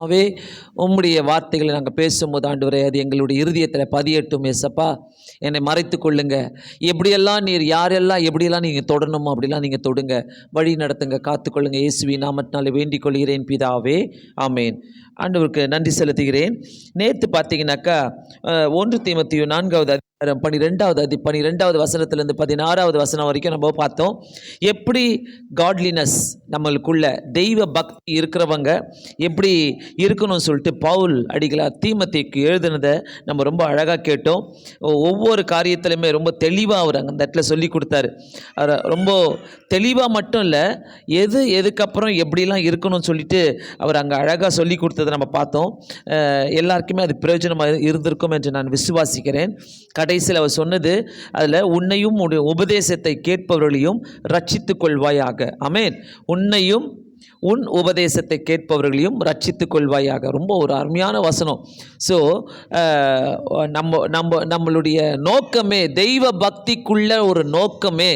அவே உம்முடைய வார்த்தைகளை நாங்கள் பேசும்போது ஆண்டவரே அது எங்களுடைய இருதயத்தில் பதியட்டும். ஏசப்பா, என்னை மறைத்து கொள்ளுங்க. எப்படியெல்லாம் நீர் யாரெல்லாம் எப்படியெல்லாம் நீங்கள் தொடரணுமோ அப்படிலாம் நீங்கள் தொடுங்க, வழி நடத்துங்க, காத்துக்கொள்ளுங்க. இயேசுவின் நாமத்தினாலே வேண்டிக் கொள்கிறேன் பிதாவே, ஆமேன். ஆண்டவருக்கு நன்றி செலுத்துகிறேன். நேற்று பார்த்தீங்கன்னாக்கா 1 தீமோத்தேயு 4வது அதிகாரம் 12வது வசனத்திலிருந்து 16வது வசனம் வரைக்கும் நம்ம பார்த்தோம். எப்படி காட்லினஸ் நம்மளுக்குள்ள தெய்வ பக்தி இருக்கிறவங்க எப்படி இருக்கணும்னு சொல்லிட்டு பவுல் அடிகளார் தீமோத்தேயுக்கு எழுதுனதை நம்ம ரொம்ப அழகாக கேட்டோம். ஒவ்வொரு காரியத்திலுமே ரொம்ப தெளிவாக அவர் அந்த இடத்துல சொல்லி கொடுத்தாரு. ரொம்ப தெளிவாக மட்டும் இல்லை, எதுக்கப்புறம் எப்படிலாம் இருக்கணும்னு சொல்லிட்டு அவர் அங்கே அழகாக சொல்லி கொடுத்ததை நம்ம பார்த்தோம். எல்லாருக்குமே அது பிரயோஜனமாக இருந்திருக்கும் என்று நான் விசுவாசிக்கிறேன். கடைசியில் அவர் சொன்னது அதில், உன்னையும் உபதேசத்தை கேட்பவர்களையும் ரட்சித்துக் கொள்வாயாக. ஆமேன். உன்னையும் உன் உபதேசத்தை கேட்பவர்களையும் ரட்சித்துக் கொள்வாயாக. ரொம்ப ஒரு அருமையான வசனம். ஸோ நம்மளுடைய நோக்கமே, தெய்வ பக்திக்குள்ள ஒரு நோக்கமே,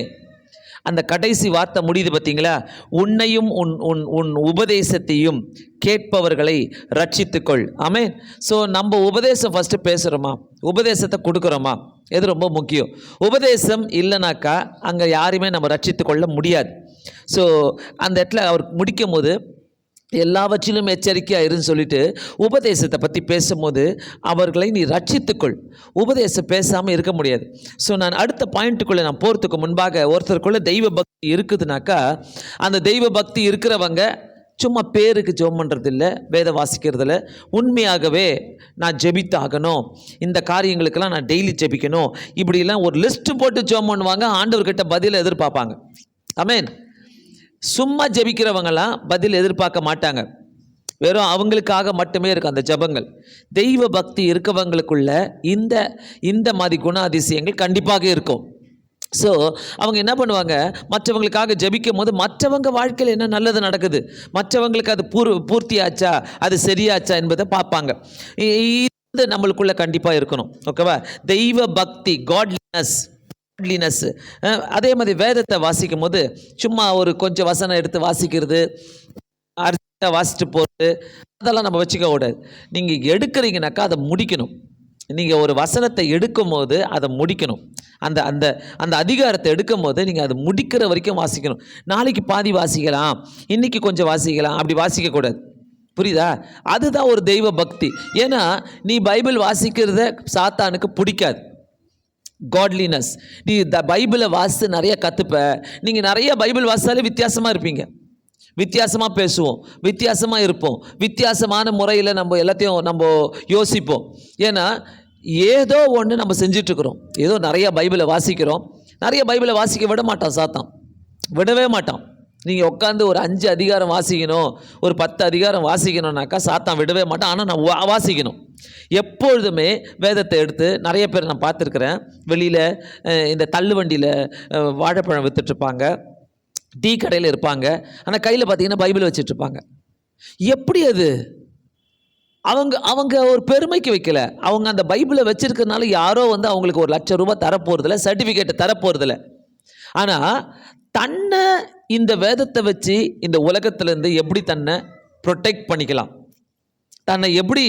அந்த கடைசி வார்த்தை முடியுது பார்த்தீங்களா, உன்னையும் உன் உபதேசத்தையும் கேட்பவர்களை ரட்சித்துக்கொள். ஆமேன். ஸோ நம்ம உபதேசம் ஃபஸ்ட்டு பேசுகிறோமா, உபதேசத்தை கொடுக்குறோமா, எது ரொம்ப முக்கியம். உபதேசம் இல்லைனாக்கா அங்கே யாரையுமே நம்ம ரட்சித்து கொள்ள முடியாது. ஸோ அந்த இடத்துல அவர் முடிக்கும் போது எல்லாவற்றிலும் எச்சரிக்கையாக இருன்னு சொல்லிட்டு உபதேசத்தை பற்றி பேசும்போது அவர்களை நீ ரட்சித்துக்கொள். உபதேசம் பேசாமல் இருக்க முடியாது. ஸோ நான் அடுத்த பாயிண்ட்டுக்குள்ளே நான் போகிறதுக்கு முன்பாக, ஒருத்தருக்குள்ளே தெய்வ பக்தி இருக்குதுனாக்கா அந்த தெய்வ பக்தி இருக்கிறவங்க சும்மா பேருக்கு ஜெபம் பண்ணுறதில்ல, வேத வாசிக்கிறதில்ல, உண்மையாகவே நான் ஜெபித்தாகணும், இந்த காரியங்களுக்கெல்லாம் நான் டெய்லி ஜெபிக்கணும், இப்படிலாம் ஒரு லிஸ்ட்டு போட்டு ஜெபம் பண்ணுவாங்க. ஆண்டவர்கிட்ட பதில் எதிர்பார்ப்பாங்க. ஆமேன். சும்மா ஜெபிக்கிறவங்களாம் பதில் எதிர்பார்க்க மாட்டாங்க. வெறும் அவங்களுக்காக மட்டுமே இருக்கும் அந்த ஜெபங்கள். தெய்வ பக்தி இருக்கவங்களுக்குள்ள இந்த மாதிரி குணாதிசயங்கள் கண்டிப்பாக இருக்கும். ஸோ அவங்க என்ன பண்ணுவாங்க, மற்றவங்களுக்காக ஜெபிக்கும் போது மற்றவங்க வாழ்க்கையில் என்ன நல்லது நடக்குது, மற்றவங்களுக்கு அது பூர்த்தியாச்சா, அது சரியாச்சா என்பதை பார்ப்பாங்க. இது நம்மளுக்குள்ள கண்டிப்பாக இருக்கணும். ஓகேவா? தெய்வ பக்தி, காட்லினஸ். அதே மாதிரி வேதத்தை வாசிக்கும் போது சும்மா ஒரு கொஞ்சம் வசனம் எடுத்து வாசிக்கிறது, அர்த்தத்தை வாசிட்டு போகிறது, அதெல்லாம் நம்ம வச்சுக்க கூடாது. நீங்கள் எடுக்கிறீங்கனாக்கா அதை முடிக்கணும். நீங்கள் ஒரு வசனத்தை எடுக்கும் போது அதை முடிக்கணும். அந்த அந்த அந்த அதிகாரத்தை எடுக்கும் போது நீங்கள் அதை முடிக்கிற வரைக்கும் வாசிக்கணும். நாளைக்கு பாதி வாசிக்கலாம், இன்றைக்கி கொஞ்சம் வாசிக்கலாம், அப்படி வாசிக்கக்கூடாது. புரியுதா? அதுதான் ஒரு தெய்வ பக்தி. ஏன்னா நீ பைபிள் வாசிக்கிறத சாத்தானுக்கு பிடிக்காது. காட்லினஸ். நீ பைபிளை வாசித்து நிறைய கற்றுப்ப. நீங்கள் நிறைய பைபிள் வாசித்தாலே வித்தியாசமாக இருப்பீங்க, வித்தியாசமாக பேசுவோம், வித்தியாசமாக இருப்போம், வித்தியாசமான முறையில் நம்ம எல்லாத்தையும் நம்ம யோசிப்போம். ஏன்னா ஏதோ ஒன்று நம்ம செஞ்சிட்ருக்குறோம். ஏதோ நிறைய பைபிளை வாசிக்கிறோம். நிறைய பைபிளை வாசிக்க விட மாட்டான் சாத்தான், விடவே மாட்டான். நீங்கள் உட்காந்து ஒரு 5 அதிகாரம் வாசிக்கணும், ஒரு 10 அதிகாரம் வாசிக்கணும்னாக்கா சாத்தான் விடவே மாட்டான். ஆனால் நான் வாசிக்கணும். எப்பொழுதுமே வேதத்தை எடுத்து, நிறைய பேர் நான் பார்த்துருக்குறேன், வெளியில் இந்த தள்ளு வண்டியில் வாழைப்பழம் விற்றுட்ருப்பாங்க, டீ கடையில் இருப்பாங்க, ஆனால் கையில் பார்த்தீங்கன்னா பைபிள் வச்சிட்ருப்பாங்க. எப்படி அது? அவங்க ஒரு பெருமைக்கு வைக்கல. அவங்க அந்த பைபிளை வச்சிருக்கிறதுனால யாரோ வந்து அவங்களுக்கு 1,00,000 ரூபாய் தரப்போகிறதில்ல, சர்டிஃபிகேட்டை தரப்போகிறதில்ல. ஆனால் தன்னை இந்த வேதத்தை வச்சு இந்த உலகத்திலேருந்து எப்படி தன்னை ப்ரொடெக்ட் பண்ணிக்கலாம், தன்னை எப்படி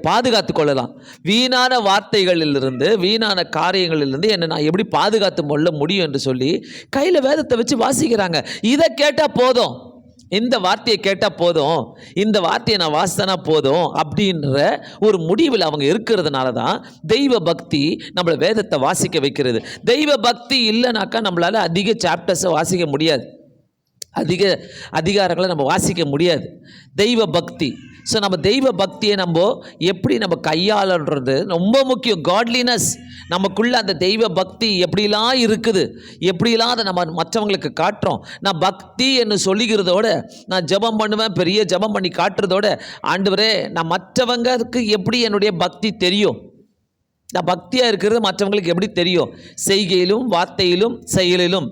பாதுகாத்து கொள்ளலாம், வீணான வார்த்தைகளிலிருந்து, வீணான காரியங்களிலிருந்து என்னை நான் எப்படி பாதுகாத்து கொள்ள முடியும் என்று சொல்லி கையில் வேதத்தை வச்சு வாசிக்கிறாங்க. இதை கேட்டால் போதும், இந்த வார்த்தையை கேட்டால் போதும், இந்த வார்த்தையை நான் வாசித்தனா போதும் அப்படின்ற ஒரு முடிவில் அவங்க இருக்கிறதுனால தான் தெய்வ பக்தி நம்மளை வேதத்தை வாசிக்க வைக்கிறது. தெய்வ பக்தி இல்லைனாக்கா நம்மளால் அதிக சாப்டர்ஸை வாசிக்க முடியாது, அதிக அதிகாரங்களை நம்ம வாசிக்க முடியாது. தெய்வ பக்தி. ஸோ நம்ம தெய்வ பக்தியை நம்ம எப்படி நம்ம கையாளுன்றது ரொம்ப முக்கியம். காட்லினஸ் நமக்குள்ள அந்த தெய்வ பக்தி எப்படிலாம் இருக்குது, எப்படிலாம் அதை நம்ம மற்றவங்களுக்கு காட்டுறோம். நான் பக்தி என்று சொல்லிக்கிறதோட, நான் ஜெபம் பண்ணுவேன், பெரிய ஜெபம் பண்ணி காட்டுறதோட, ஆண்டவரே நான் மற்றவங்களுக்கு எப்படி என்னுடைய பக்தி தெரியும், நான் பக்தியாக இருக்கிறது மற்றவங்களுக்கு எப்படி தெரியும், செய்கையிலும் வார்த்தையிலும் செயலிலும்.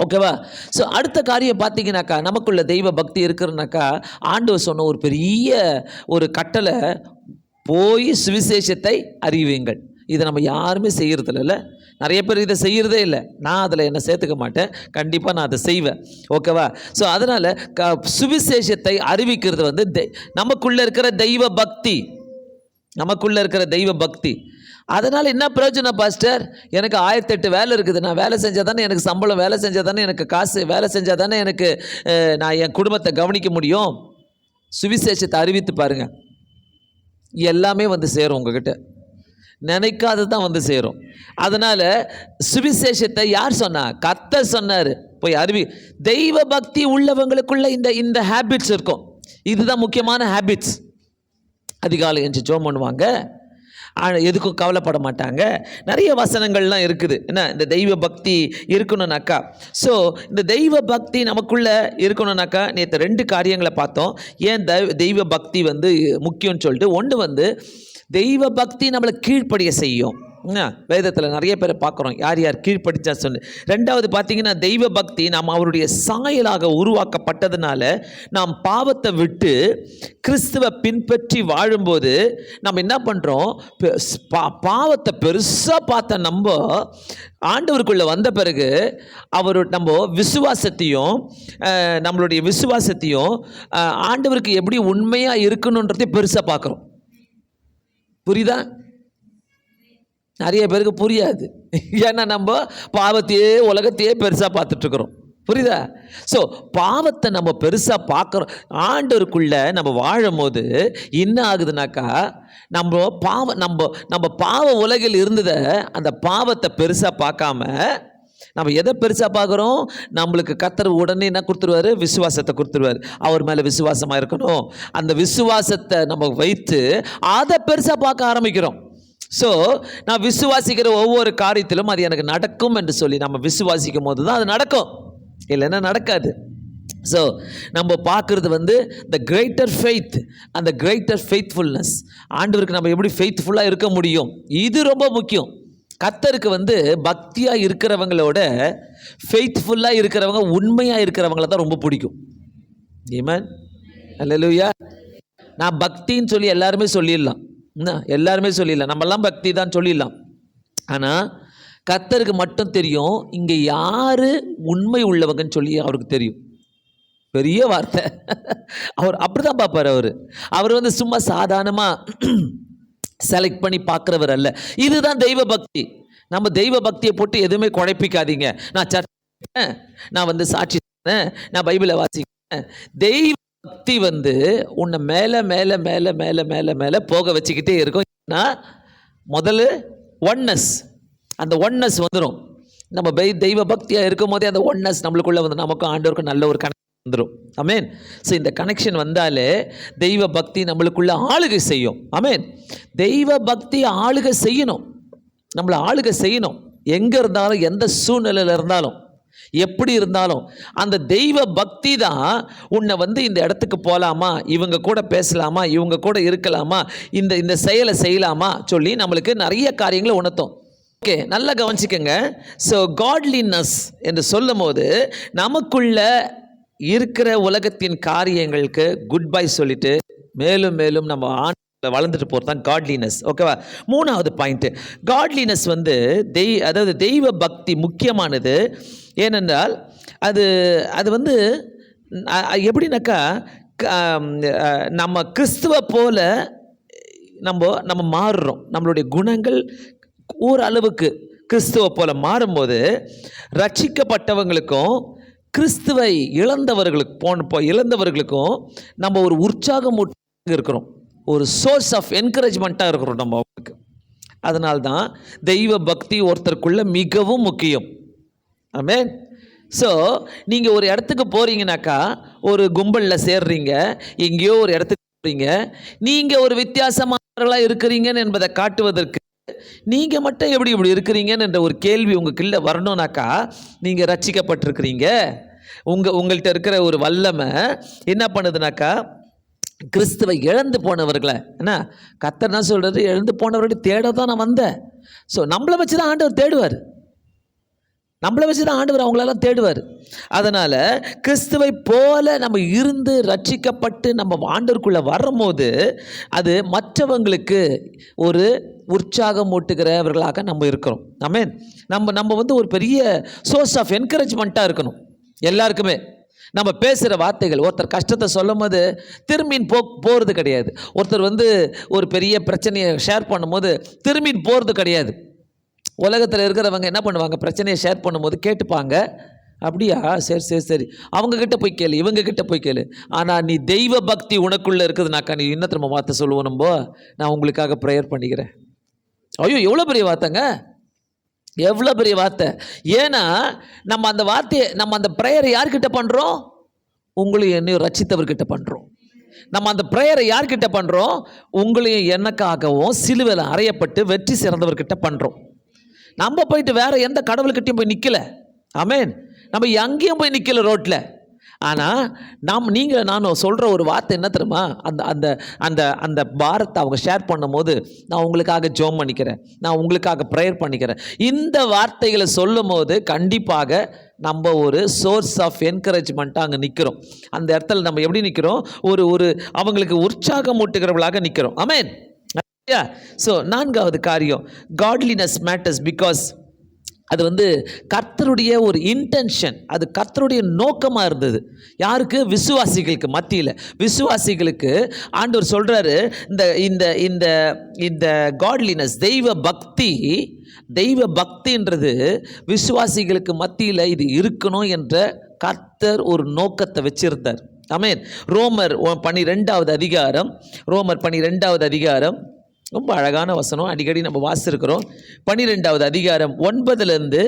ஓகேவா? ஸோ அடுத்த காரியம் பார்த்தீங்கன்னாக்கா, நமக்குள்ள தெய்வ பக்தி இருக்கிறனாக்கா ஆண்டவர் சொன்ன ஒரு பெரிய ஒரு கட்டளை, போய் சுவிசேஷத்தை அறிவியுங்கள். இதை நம்ம யாருமே செய்கிறதில்ல. நிறைய பேர் இதை செய்கிறதே இல்லை. நான் அதில் என்ன சேர்த்துக்க மாட்டேன். கண்டிப்பாக நான் அதை செய்வேன். ஓகேவா? ஸோ அதனால் சுவிசேஷத்தை அறிவிக்கிறது வந்து நமக்குள்ளே இருக்கிற தெய்வ பக்தி, நமக்குள்ளே இருக்கிற தெய்வ பக்தி. அதனால் என்ன பிரயோஜனம் பாஸ்டர்? எனக்கு 1008 வேலை இருக்குது. நான் வேலை செஞ்சால் தானே எனக்கு சம்பளம், வேலை செஞ்சால் தானே எனக்கு காசு, வேலை செஞ்சால் தானே எனக்கு நான் என் குடும்பத்தை கவனிக்க முடியும். சுவிசேஷத்தை அறிவித்து பாருங்கள், எல்லாமே வந்து சேரும். உங்ககிட்ட நினைக்காது தான் வந்து சேரும். அதனால் சுவிசேஷத்தை யார் சொன்னா? கர்த்தர் சொன்னார், போய் தெய்வ பக்தி உள்ளவங்களுக்குள்ள இந்த ஹேபிட்ஸ் இருக்கும். இதுதான் முக்கியமான ஹேபிட்ஸ். அதிகாலை எஞ்சி ஜெபம் பண்ணுவாங்க, எதுக்கும் கவலைப்பட மாட்டாங்க. நிறைய வசனங்கள்லாம் இருக்குது. என்ன, இந்த தெய்வ பக்தி இருக்கணும்னாக்கா. ஸோ இந்த தெய்வ பக்தி நமக்குள்ளே இருக்கணும்னாக்கா, நேற்று 2 காரியங்களை பார்த்தோம். ஏன் தெய்வ பக்தி வந்து முக்கியம்னு சொல்லிட்டு. ஒன்று வந்து தெய்வ பக்தி நம்மளை கீழ்ப்படிய செய்யும். வேதத்தில் நிறைய பேரை பார்க்குறோம் யார் யார் கீழ்ப்படிச்சா சொல்லு. 2வது பார்த்தீங்கன்னா, தெய்வ பக்தி நாம் அவருடைய சாயலாக உருவாக்கப்பட்டதுனால நாம் பாவத்தை விட்டு கிறிஸ்துவை பின்பற்றி வாழும்போது நம்ம என்ன பண்ணுறோம்? பாவத்தை பெருசாக பார்த்த நம்ம ஆண்டவருக்குள்ளே வந்த பிறகு நம்ம விசுவாசத்தையும் நம்மளுடைய விசுவாசத்தையும் ஆண்டவருக்கு எப்படி உண்மையாக இருக்கணுன்றதை பெருசாக பார்க்குறோம். புரியுதா? நிறைய பேருக்கு புரியாது. ஏன்னா நம்ம பாவத்தையே உலகத்தையே பெருசாக பார்த்துட்ருக்குறோம். புரியுதா? ஸோ பாவத்தை நம்ம பெருசாக பார்க்குறோம். ஆண்டவருக்குள்ளே நம்ம வாழும் போது என்ன ஆகுதுனாக்கா, நம்ம பாவ உலகில் இருந்ததை அந்த பாவத்தை பெருசாக பார்க்காம நம்ம எதை பெருசாக பார்க்குறோம்? நம்மளுக்கு கர்த்தர் உடனே என்ன கொடுத்துருவார்? விசுவாசத்தை கொடுத்துருவார். அவர் மேலே விசுவாசமாக இருக்கணும். அந்த விசுவாசத்தை நம்ம வைத்து அதை பெருசாக பார்க்க ஆரம்பிக்கிறோம். ஸோ நான் விசுவாசிக்கிற ஒவ்வொரு காரியத்திலும் அது எனக்கு நடக்கும் என்று சொல்லி நம்ம விசுவாசிக்கும் போது தான் அது நடக்கும், இல்லைன்னா நடக்காது. ஸோ நம்ம பார்க்குறது வந்து த கிரேட்டர் ஃபெய்த், அந்த கிரேட்டர் ஃபெய்த்ஃபுல்னஸ். ஆண்டவருக்கு நம்ம எப்படி ஃபெய்த்ஃபுல்லாக இருக்க முடியும், இது ரொம்ப முக்கியம். கர்த்தருக்கு வந்து பக்தியாக இருக்கிறவங்களோட ஃபெய்த்ஃபுல்லாக இருக்கிறவங்க, உண்மையாக இருக்கிறவங்கள தான் ரொம்ப பிடிக்கும். ஆமென், அல்லேலூயா. நான் பக்தின்னு சொல்லி எல்லாருமே சொல்லிடலாம், எல்லாருமே சொல்லிடலாம், நம்மெல்லாம் பக்தி தான் சொல்லிடலாம். ஆனால் கர்த்தருக்கு மட்டும் தெரியும் இங்கே யார் உண்மை உள்ளவங்கன்னு சொல்லி அவருக்கு தெரியும். பெரிய வார்த்தை. அவர் அப்படி தான் பார்ப்பார். அவர் வந்து சும்மா சாதாரணமாக செலக்ட் பண்ணி பார்க்குறவர் அல்ல. இதுதான் தெய்வ பக்தி. நம்ம தெய்வ பக்தியை போட்டு எதுவுமே குழப்பிக்காதீங்க. நான் சர்ச்சை, நான் வந்து சாட்சி, நான் பைபிளை வாசிக்கிறேன். தெய்வ பக்தி வந்து உன்னை மேலே மேலே மேலே மேலே மேலே மேலே போக வச்சுக்கிட்டே இருக்கும். ஏன்னா முதல்ல ஒன்னஸ், அந்த ஒன்னஸ் வந்துடும். நம்ம தெய்வ பக்தியாக இருக்கும் போதே அந்த ஒன்னஸ் நம்மளுக்குள்ளே வந்து நமக்கும் ஆண்டவருக்கும் நல்ல ஒரு கனெக்ஷன் வந்துடும். ஆமென். ஸோ இந்த கனெக்ஷன் வந்தாலே தெய்வ பக்தி நம்மளுக்குள்ள ஆளுகை செய்யும். ஆமென். தெய்வ பக்தி ஆளுகை செய்யணும், நம்மளை ஆளுகை செய்யணும். எங்கே இருந்தாலும், எந்த சூழ்நிலையில் இருந்தாலும், எப்படி இருந்தாலும் அந்த தெய்வ பக்தி தான் உன்னை வந்து இந்த இடத்துக்கு போகலாமா, இவங்க கூட பேசலாமா, இவங்க கூட இருக்கலாமா, இந்த செயலை செய்யலாமா சொல்லி நம்மளுக்கு நிறைய காரியங்களை உணர்த்தும். ஓகே, நல்லா கவனிச்சுக்கங்க. ஸோ காட்லினஸ் என்று சொல்லும் போது நமக்குள்ள இருக்கிற உலகத்தின் காரியங்களுக்கு குட் பை சொல்லிட்டு மேலும் மேலும் நம்ம வளர்ந்துட்டு போகிறது தான் காட்லினஸ். ஓகேவா? 3வது பாயிண்ட்டு, காட்லினஸ் வந்து அதாவது தெய்வ பக்தி முக்கியமானது. ஏனென்றால் அது வந்து எப்படின்னாக்கா, நம்ம கிறிஸ்துவ போல நம்ம மாறுறோம். நம்மளுடைய குணங்கள் ஓரளவுக்கு கிறிஸ்துவ போல மாறும்போது ரட்சிக்கப்பட்டவங்களுக்கும் கிறிஸ்துவை இழந்தவர்களுக்கும் நம்ம ஒரு உற்சாகம் இருக்கிறோம், ஒரு சோர்ஸ் ஆஃப் என்கரேஜ்மெண்ட்டாக இருக்கிறோம் நம்ம அவங்களுக்கு. அதனால்தான் தெய்வ பக்தி ஒருத்தருக்குள்ள மிகவும் முக்கியம். ஆமென். ஸோ நீங்கள் ஒரு இடத்துக்கு போகிறீங்கனாக்கா, ஒரு கும்பலில் சேர்றீங்க, எங்கேயோ ஒரு இடத்துக்கு போகிறீங்க, நீங்கள் ஒரு வித்தியாசமானவர்களாக இருக்கிறீங்கன்னு என்பதை காட்டுவதற்கு நீங்கள் மட்டும் எப்படி இப்படி இருக்கிறீங்கன்னு என்ற ஒரு கேள்வி உங்களுக்குள்ள வரணும்னாக்கா, நீங்கள் ரட்சிக்கப்பட்டிருக்கிறீங்க. உங்கள்கிட்ட இருக்கிற ஒரு வல்லமை என்ன பண்ணுதுனாக்கா, கிறிஸ்துவை இழந்து போனவர்களை, என்ன கர்த்தர் என்ன சொல்கிறது, இழந்து போனவர்களை தேட தான் நான் வந்தேன். ஸோ நம்மளை வச்சு தான் ஆண்டவர் தேடுவார். நம்மளை வச்சு தான் ஆண்டவர் அவங்களெல்லாம் தேடுவார். அதனால் கிறிஸ்துவை போல நம்ம இருந்து ரட்சிக்கப்பட்டு நம்ம ஆண்டவருக்குள்ளே வரும்போது அது மற்றவங்களுக்கு ஒரு உற்சாகம் ஊட்டுகிறவர்களாக நம்ம இருக்கிறோம். ஆமென். நம்ம ஒரு பெரிய சோர்ஸ் ஆஃப் என்கரேஜ்மெண்ட்டாக இருக்கணும் எல்லாருக்குமே. நம்ம பேசுகிற வார்த்தைகள், ஒருத்தர் கஷ்டத்தை சொல்லும் போது திரும்பின் போகிறது கிடையாது. ஒருத்தர் ஒரு பெரிய பிரச்சனையை ஷேர் பண்ணும்போது திரும்பின் போகிறது கிடையாது. உலகத்தில் இருக்கிறவங்க என்ன பண்ணுவாங்க, பிரச்சனையை ஷேர் பண்ணும்போது கேட்டுப்பாங்க, அப்படியா, சரி சரி சரி, அவங்கக்கிட்ட போய் கேளு, இவங்கக்கிட்ட போய் கேளு. ஆனால் நீ தெய்வ பக்தி உனக்குள்ளே இருக்குதுனாக்கா நீ இன்னும் திரும்ப வார்த்தை சொல்லுவோம், நான் உங்களுக்காக ப்ரேயர் பண்ணிக்கிறேன். ஐயோ, எவ்வளோ பெரிய வார்த்தைங்க, எவ்வளோ பெரிய வார்த்தை. ஏன்னா நம்ம அந்த வார்த்தையை, நம்ம அந்த ப்ரேயரை யார்கிட்ட பண்ணுறோம், உங்களையும் என்னையும் ரட்சித்தவர்கிட்ட பண்ணுறோம். நம்ம அந்த ப்ரேயரை யார்கிட்ட பண்ணுறோம், உங்களையும் எனக்காகவும் சிலுவையில் அறையப்பட்டு வெற்றி சிறந்தவர்கிட்ட பண்ணுறோம். நம்ம போயிட்டு வேறு எந்த கடவுள்கிட்டையும் போய் நிற்கலை. ஆமென். நம்ம எங்கேயும் போய் நிற்கலை ரோட்டில். ஆனால் நீங்கள் நானும் சொல்கிற ஒரு வார்த்தை என்ன தெரியுமா, அந்த அந்த அந்த அந்த பாரத்தை அவங்க ஷேர் பண்ணும்போது, நான் உங்களுக்காக ஜெபம் பண்ணிக்கிறேன், நான் உங்களுக்காக ப்ரேயர் பண்ணிக்கிறேன், இந்த வார்த்தைகளை சொல்லும் போது கண்டிப்பாக நம்ம ஒரு சோர்ஸ் ஆஃப் என்கரேஜ்மெண்ட்டாக அங்கே நிற்கிறோம். அந்த இடத்துல நம்ம எப்படி நிற்கிறோம், ஒரு அவங்களுக்கு உற்சாகம் ஊட்டுகிறவர்களாக நிற்கிறோம். ஆமென். ஸோ 4வது காரியம், காட்லினஸ் மேட்டர்ஸ் பிகாஸ் அது கர்த்தருடைய ஒரு இன்டென்ஷன், அது கர்த்தருடைய நோக்கமாக இருந்தது. யாருக்கு? விசுவாசிகளுக்கு மத்தியில். விசுவாசிகளுக்கு ஆண்டவர் சொல்கிறாரு, இந்த இந்த இந்த இந்த காட்லினஸ், தெய்வ பக்தின்றது விசுவாசிகளுக்கு மத்தியில் இது இருக்கணும் என்ற கர்த்தர் ஒரு நோக்கத்தை வச்சிருந்தார். ஆமென். ரோமர் 12வது அதிகாரம் ரொம்ப அழகான வசனம், அடிக்கடி நம்ம வாசிச்சிருக்கிறோம். 12வது அதிகாரம் 9லேருந்து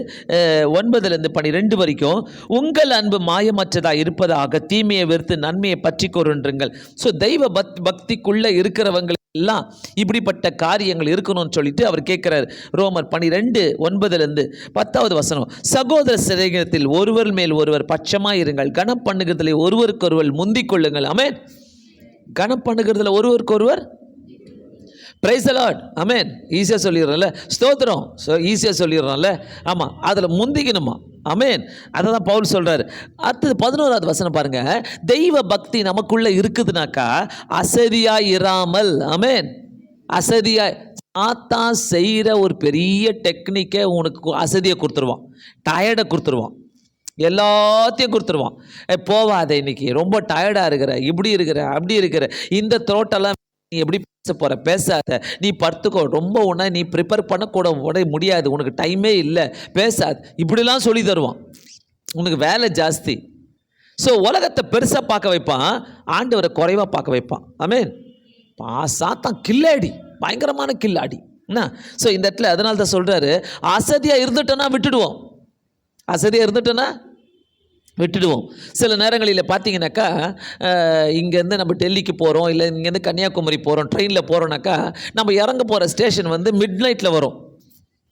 12 வரைக்கும், உங்கள் அன்பு மாயமற்றதாக இருப்பதாக தீமையை வெறுத்து நன்மையை பற்றி கொள்ளுங்கள். ஸோ தெய்வ பக்திக்குள்ளே இருக்கிறவங்க எல்லாம் இப்படிப்பட்ட காரியங்கள் இருக்கணும்னு சொல்லிட்டு அவர் கேட்குறாரு. ரோமர் 12:9-10 வசனம், சகோதர சிநேகத்தில் ஒருவர் மேல் ஒருவர் பட்சமாக இருங்கள், கனம் பண்ணுகிறதுல ஒருவருக்கொருவர் முந்திக் கொள்ளுங்கள். ஆமென். கனம் பண்ணுகிறதுல ஒருவருக்கொருவர், பிரைஸ் தி லார்ட். ஆமென். ஈஸியாக சொல்லிடுறோம்ல, ஸ்தோத்திரம், ஈஸியாக சொல்லிடுறோம்ல. ஆமாம், அதில் முந்திக்கணுமா. ஆமென். அதை தான் பவுல் சொல்கிறார். அடுத்தது 11வது வசனம் பாருங்க, தெய்வ பக்தி நமக்குள்ளே இருக்குதுனாக்கா அசதியாக இராமல், ஆமென், அசதியாக, சாத்தான் செய்கிற ஒரு பெரிய டெக்னிக்கை உனக்கு அசதியை கொடுத்துருவான், டயர்டை கொடுத்துருவான், எல்லாத்தையும் கொடுத்துருவான். போவாத, இன்னைக்கு ரொம்ப டயர்டாக இருக்கிற, இப்படி இருக்கிற, அப்படி இருக்கிற, இந்த த்ரோட்டெல்லாம் நீ எப்படி பேச போகிற, பேசாத, நீ படுத்துக்கோ, ரொம்ப ஒன்றா நீ ப்ரிப்பேர் பண்ணக்கூட முடியாது, உனக்கு டைமே இல்லை, பேசாது, இப்படிலாம் சொல்லி தருவான். உனக்கு வேலை ஜாஸ்தி. ஸோ உலகத்தை பெருசாக பார்க்க வைப்பான், ஆண்டவரை குறைவாக பார்க்க வைப்பான். ஆமென். சாத்தான் கில்லாடி, பயங்கரமான கில்லாடி என்ன. ஸோ இந்த இடத்துல அதனால தான் சொல்கிறாரு, அசதியாக இருந்துட்டோன்னா விட்டுடுவோம், அசதியாக இருந்துட்டோன்னா விட்டுடுவோம். சில நேரங்களில் பார்த்தீங்கன்னாக்கா, இங்கேருந்து நம்ம டெல்லிக்கு போகிறோம், இல்லை இங்கேருந்து கன்னியாகுமரி போகிறோம், ட்ரெயினில் போகிறோன்னாக்கா நம்ம இறங்க போகிற ஸ்டேஷன் மிட் நைட்டில் வரும்.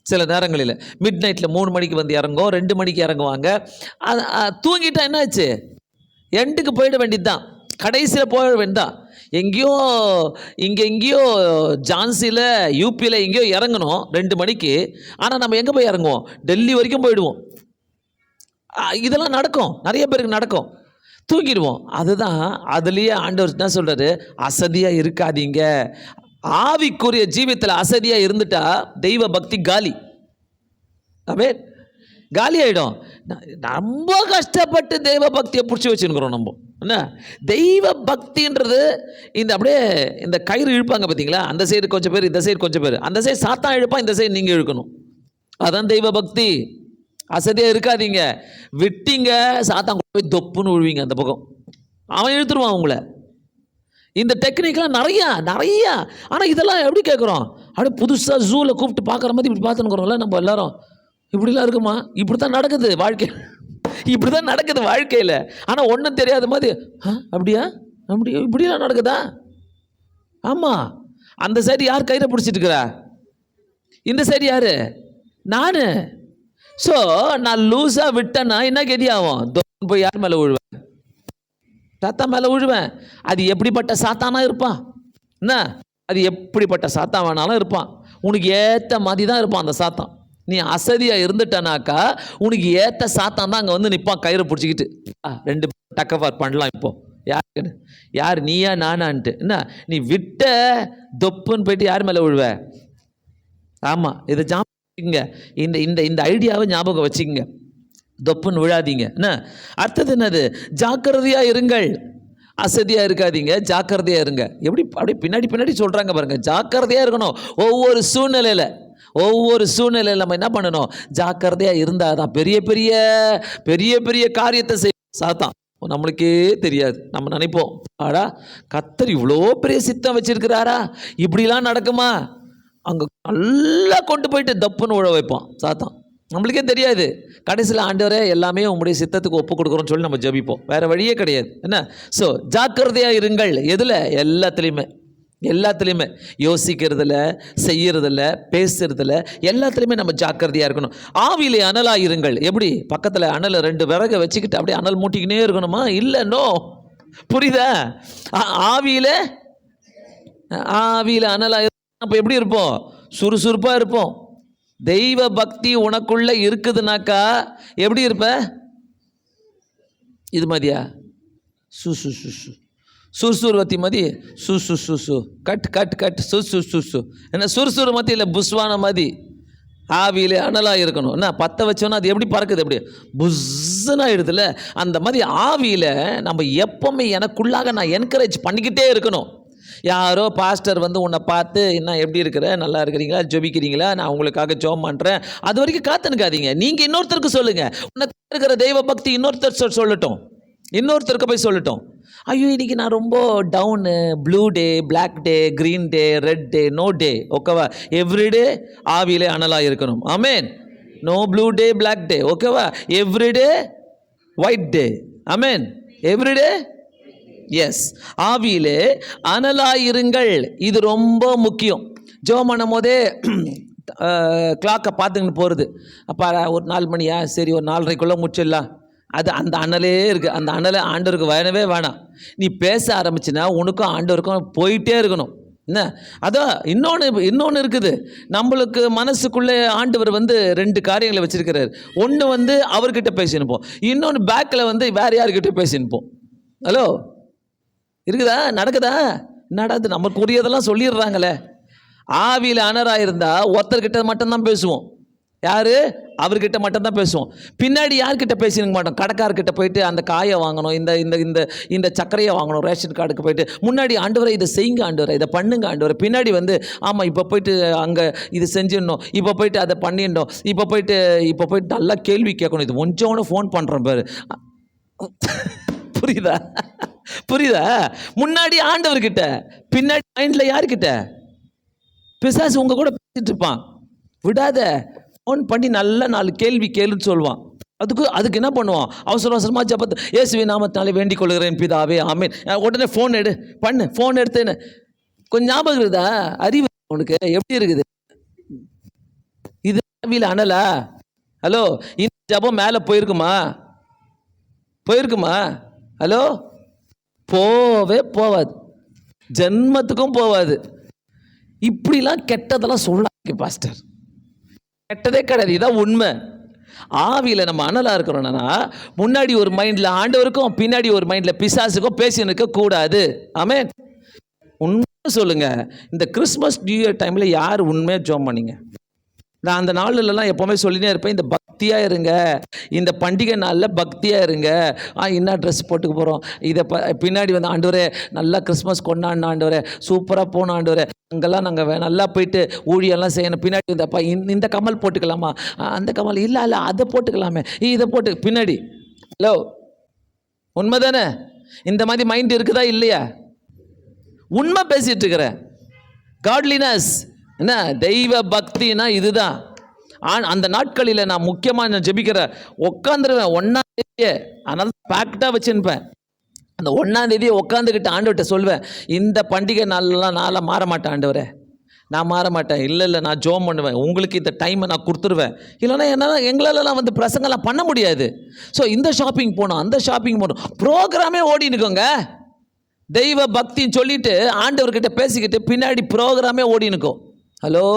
சில நேரங்களில் மிட் நைட்டில் 3 மணிக்கு இறங்கும், 2 மணிக்கு இறங்குவாங்க. தூங்கிட்டா என்னாச்சு, எண்டுக்கு போயிட வேண்டியது தான், கடைசியில் போயிட வேண்டியதான். எங்கேயோ ஜான்சியில், யூபியில் எங்கேயோ இறங்கணும் 2 மணிக்கு. ஆனால் நம்ம எங்கே போய் இறங்குவோம், டெல்லி வரைக்கும் போயிடுவோம். இதெல்லாம் நடக்கும், நிறைய பேருக்கு நடக்கும், தூங்கிடுவோம். அதுதான் அதுலேயே ஆண்டவர் என்ன சொல்கிறாரு, அசதியாக இருக்காதீங்க. ஆவிக்குரிய ஜீவியத்தில் அசதியாக இருந்துட்டா தெய்வ பக்தி காலி. ஆமென். காலி ஆகிடும். ரொம்ப கஷ்டப்பட்டு தெய்வ பக்தியை பிடிச்சி வச்சுருக்கிறோம் நம்ம. என்ன தெய்வ பக்தின்றது, அப்படியே இந்த கயிறு இழுப்பாங்க பார்த்தீங்களா, அந்த சைடு கொஞ்சம் பேர், இந்த சைடு கொஞ்சம் பேர், அந்த சைடு சாத்தான் இழுப்பான், இந்த சைடு நீங்கள் இழுக்கணும். அதான் தெய்வ பக்தி. அசதியாக இருக்காதீங்க. விட்டீங்க, சாத்தான் போய் தொப்புன்னு விழுவீங்க அந்த பக்கம், அவன் இழுத்துருவான் உங்களை. இந்த டெக்னிக்லாம் நிறையா. ஆனால் இதெல்லாம் எப்படி கேட்குறோம், அப்படியே புதுசாக ஜூவில் கூப்பிட்டு பார்க்குற மாதிரி இப்படி பார்த்துன்னுக்குறோம்ல நம்ம எல்லாரும். இப்படிலாம் இருக்குமா, இப்படி தான் நடக்குது வாழ்க்கை, இப்படி தான் நடக்குது வாழ்க்கையில். ஆனால் ஒன்றும் தெரியாத மாதிரி, அப்படியா, இப்படிலாம் நடக்குதா. ஆமாம், அந்த சைடு யார் கயிறை பிடிச்சிட்டு இருக்கிறா, இந்த சைடு யார், நான். ஸோ நான் லூஸாக விட்டேன்னா என்ன கதி ஆகும், போய் யார் மேலே விழுவேன், சாத்தான் மேலே விழுவேன். அது எப்படிப்பட்ட சாத்தானா இருப்பான், என்ன, அது எப்படிப்பட்ட சாத்தான் வேணாலும் இருப்பான், உனக்கு ஏற்ற மாதிரி தான் இருப்பான் அந்த சாத்தான். நீ அசதியாக இருந்துட்டனாக்கா உனக்கு ஏற்ற சாத்தான் தான் அங்கே வந்து நிற்பான் கயிறு பிடிச்சிக்கிட்டு. 2 டக்கஃபார் பண்ணலாம் இப்போ. யாருக்குன்னு, யார் நீயா நானான்ட்டு. என்ன நீ விட்ட தொப்புன்னு போயிட்டு யார் மேலே விழுவ? ஆமாம், இதை ஞாபகம் வச்சுக்கோங்க. இந்த இந்த இந்த ஐடியாவை ஞாபகம் வச்சுக்கோங்க. தொப்புன்னு விழாதீங்க. என்ன அடுத்தது என்னது? ஜாக்கிரதையாக இருங்கள். அசதியாக இருக்காதீங்க, ஜாக்கிரதையாக இருங்க. எப்படி அப்படியே பின்னாடி பின்னாடி சொல்கிறாங்க பாருங்க. ஜாக்கிரதையாக இருக்கணும். ஒவ்வொரு சூழ்நிலையில் நம்ம என்ன பண்ணணும்? ஜாக்கிரதையாக இருந்தால் தான் பெரிய பெரிய பெரிய பெரிய காரியத்தை செய்ய சாத்தான் நம்மளுக்கே தெரியாது. நம்ம நினைப்போம், ஆடா கர்த்தர் இவ்வளோ பெரிய சித்தம் வச்சிருக்கிறாரா, இப்படிலாம் நடக்குமா? அங்கே நல்லா கொண்டு போயிட்டு தப்புன்னு உழ வைப்பான் சாத்தான். நம்மளுக்கே தெரியாது. கடைசியில் ஆண்டவரே எல்லாமே உங்களுடைய சித்தத்துக்கு ஒப்பு கொடுக்குறோன்னு சொல்லி நம்ம ஜெபிப்போம். வேறு வழியே கிடையாது. என்ன? ஸோ ஜாக்கிரதையாக இருங்கள். எதில்? எல்லாத்துலேயுமே யோசிக்கிறதுல, செய்யறதில்ல, பேசுறதில்ல, எல்லாத்துலேயுமே நம்ம ஜாக்கிரதையாக இருக்கணும். ஆவியிலே அனலாக இருங்கள். எப்படி? பக்கத்தில் அனலை 2 விறகை வச்சுக்கிட்டு அப்படியே அனல் மூட்டிக்கினே இருக்கணுமா? இல்லை, நோ. புரியுதா? ஆவியில் அனலாக அப்போ எப்படி இருப்போம்? சுறுசுறுப்பாக இருப்போம். தெய்வ பக்தி உனக்குள்ள இருக்குதுனாக்கா எப்படி இருப்ப? இது மாதிரியா? சுறுசுறுவத்தி மதி சு கட் கட் கட் சு என்ன சுறுசுறு மத்தி இல்லை, புஸ்வான மதி. ஆவியிலே அனலாக இருக்கணும். என்ன பற்ற வச்சோன்னா அது எப்படி பறக்குது? எப்படி புஸ்ஸுன்னு ஆயிடுதுல்ல. அந்த மாதிரி ஆவியில் நம்ம எப்பவுமே எனக்குள்ளாக நான் என்கரேஜ் பண்ணிக்கிட்டே இருக்கணும். யாரோ பாஸ்டர் வந்து உன்னை பார்த்து என்ன எப்படி இருக்கிற, நல்லா இருக்கிறீங்களா, ஜெபிக்கிறீங்களா, நான் உங்களுக்காக ஜெபம் பண்ணுறேன், அது வரைக்கும் காத்துனுக்காதீங்க. நீங்கள் இன்னொருத்தருக்கு சொல்லுங்கள். உனக்கு இருக்கிற தெய்வ பக்தி இன்னொருத்தர் சொல்லட்டும், இன்னொருத்தருக்கு போய் சொல்லட்டும். ஐயோ இன்னைக்கு நான் ரொம்ப down, blue day, black day, green day, red day, no day. ஓகேவா? எவ்ரிடே ஆவியிலே அனலாக இருக்கணும். ஆமேன். No blue day, black day. ஓகேவா? Everyday white day. ஆமேன். Everyday yes. ஆவியிலே அனலாயிருங்கள். இது ரொம்ப முக்கியம். ஜெபம் பண்ணும் போதே கிளாக்கை பார்த்துக்கிட்டு போகிறது. அப்போ ஒரு 4 மணியா, சரி ஒரு 4:30க்குள்ளே முடிச்சிடலாம். அது அந்த அனலே இருக்குது. அந்த அனலை ஆண்டவருக்கு வேணவே வேணாம். நீ பேச ஆரம்பிச்சுன்னா உனக்கும் ஆண்டவருக்கும் போயிட்டே இருக்கணும். என்ன அதான் இன்னொன்று இருக்குது. நம்மளுக்கு மனசுக்குள்ளே ஆண்டவர் வந்து 2 காரியங்களை வச்சுருக்கிறார். ஒன்று வந்து அவர்கிட்ட பேசினுப்போம், இன்னொன்று பேக்கில் வந்து வேறு யார்கிட்ட பேசினுப்போம். ஹலோ, இருக்குதா? நடக்குதா? நடக்குது. நமக்குரியதெல்லாம் சொல்லிடுறாங்களே. ஆவியில் அனராக இருந்தால் ஒருத்தர்கிட்ட மட்டும்தான் பேசுவோம். யார்? அவர்கிட்ட மட்டும்தான் பேசுவோம். பின்னாடி யார்கிட்ட பேசினுக்க மாட்டோம். கடைக்காரர்கிட்ட போயிட்டு அந்த காயை வாங்கணும், இந்த இந்த இந்த இந்த சர்க்கரையை வாங்கணும், ரேஷன் கார்டுக்கு போயிட்டு முன்னாடி ஆண்டவரை இதை செய்யுங்க, ஆண்டவரை இதை பண்ணுங்க, ஆண்டவரை. பின்னாடி வந்து ஆமாம் இப்போ போயிட்டு அங்கே இது செஞ்சிடணும், இப்போ போயிட்டு அதை பண்ணிடணும், இப்போ போயிட்டு நல்லா கேள்வி கேட்கணும். இது கொஞ்சோன்னு ஃபோன் பண்ணுறேன் பாரு. புரியுதா? முன்னாடி ஆண்டவர்கிட்ட, பின்னாடி மைண்டில் யார்கிட்ட? பிசாசு உங்க கூட பேசிட்டு இருப்பான். விடாத, ஃபோன் பண்ணி நல்ல 4 கேள்வி கேளுன்னு சொல்லுவான். அதுக்கு என்ன பண்ணுவான்? அவசரமாக ஜெபத்தை இயேசுவின் நாமத்தினாலே வேண்டிக் கொள்கிறேன் பிதாவே ஆமென். உடனே ஃபோன் ஃபோன் எடுத்துன்னு கொஞ்சம் ஞாபகம் இருக்குதா? அறிவு உனக்கு எப்படி இருக்குது? இது ஆவியில் அனலா? ஹலோ, இந்த ஜெபம் மேலே போயிருக்குமா? ஹலோ, போவாது, ஜென்மத்துக்கும் போவாது. இப்படிலாம் கெட்டதெல்லாம் சொல்லாங்க பாஸ்டர். கெட்டதே கிடையாது, இதான் உண்மை. ஆவியில் நம்ம அனலாக இருக்கிறோம்னா முன்னாடி ஒரு மைண்டில் ஆண்டவருக்கும் பின்னாடி ஒரு மைண்டில் பிசாசுக்கும் பேசி நிற்க கூடாது. ஆமென். உண்மை சொல்லுங்க. இந்த கிறிஸ்மஸ் நியூ இயர் டைமில் யார் உண்மையாக ஜெபம் பண்ணீங்க? நான் அந்த நாள்லலாம் எப்போவுமே சொல்லினே இருப்பேன், இந்த பக்தியாக இருங்க, இந்த பண்டிகை நாளில் பக்தியாக இருங்க. என்ன ட்ரெஸ் போட்டுக்க போகிறோம், இதை பின்னாடி வந்து ஆண்டவரே நல்லா கிறிஸ்மஸ் கொண்டாடின ஆண்டவரே, சூப்பராக போன ஆண்டவரே, அங்கெல்லாம் நாங்கள் நல்லா போயிட்டு ஊழியெல்லாம் செய்யணும். பின்னாடி வந்தப்பா இந்த கமல் போட்டுக்கலாமா, அந்த கமல் இல்லை அதை போட்டுக்கலாமே, இதை போட்டு பின்னாடி. ஹலோ, உண்மை தானே? இந்த மாதிரி மைண்ட் இருக்குதா இல்லையா? உண்மை பேசிகிட்டு இருக்கிறேன். காட்லினஸ் என்ன, தெய்வ பக்தினா இதுதான். அந்த நாட்களில் நான் முக்கியமாக நான் ஜெபிக்கிறேன், உட்காந்துருவேன் 1ஆம் தேதியே. அதனால பேக்டாக வச்சுருப்பேன். அந்த 1ஆம் தேதியை உட்காந்துக்கிட்டு ஆண்டவர்கிட்ட சொல்வேன், இந்த பண்டிகை நாளெலாம் நான்லாம் மாற மாட்டேன் ஆண்டவரே, நான் மாற மாட்டேன். இல்லை நான் ஜெபம் பண்ணுவேன், உங்களுக்கு இந்த டைமை நான் கொடுத்துருவேன். இல்லைன்னா என்னால் எங்களாலலாம் வந்து பிரசங்கெல்லாம் பண்ண முடியாது. ஸோ இந்த ஷாப்பிங் போகணும், அந்த ஷாப்பிங் போகணும், ப்ரோக்ராமே ஓடினுக்கோங்க. தெய்வ பக்தின்னு சொல்லிட்டு ஆண்டவர்கிட்ட பேசிக்கிட்டு பின்னாடி ப்ரோக்ராமே ஓடினுக்கும். ஹலோ,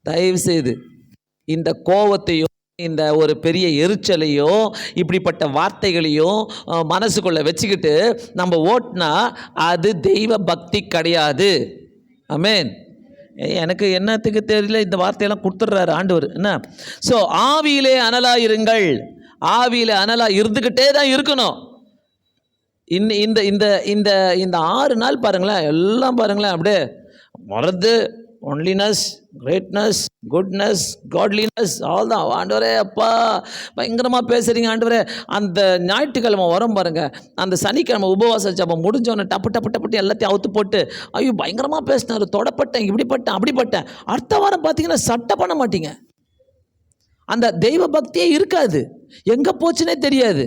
தயவு செய்து இந்த கோவத்தையோ இந்த ஒரு பெரிய எரிச்சலையோ இப்படிப்பட்ட வார்த்தைகளையோ மனசுக்குள்ள வச்சுக்கிட்டு நம்ம ஓட்டினா அது தெய்வ பக்தி கிடையாது. ஆமென். எனக்கு என்னத்துக்கு தெரியல, இந்த வார்த்தையெல்லாம் கொடுத்துட்றாரு ஆண்டவர் என்ன. ஸோ ஆவியிலே அனலா இருங்கள். ஆவியில அனலா இருந்துக்கிட்டே தான் இருக்கணும். இந்த இந்த இந்த இந்த இந்த 6 நாள் பாருங்களேன், எல்லாம் பாருங்களேன், அப்படியே மறந்து ஒன்லினஸ், கிரேட்னஸ், குட்னஸ், காட்லினஸ், ஆல் தான். ஆண்டவரே அப்பா பயங்கரமாக பேசுகிறீங்க ஆண்டவரே. அந்த ஞாயிற்றுக்கிழமை வரும் பாருங்க, அந்த சனிக்கிழமை உபவாச ஜபம் முடிஞ்சோன்னு டப்பு டப்பு டப்புட்டு எல்லாத்தையும் அவுத்து போட்டு ஐயோ பயங்கரமாக பேசினார், தொடப்பட்டேன், இப்படிப்பட்டேன், அப்படிப்பட்டேன். அடுத்த வாரம் பார்த்தீங்கன்னா சட்டை பண்ண மாட்டீங்க. அந்த தெய்வ பக்தியே இருக்காது, எங்கே போச்சுன்னே தெரியாது.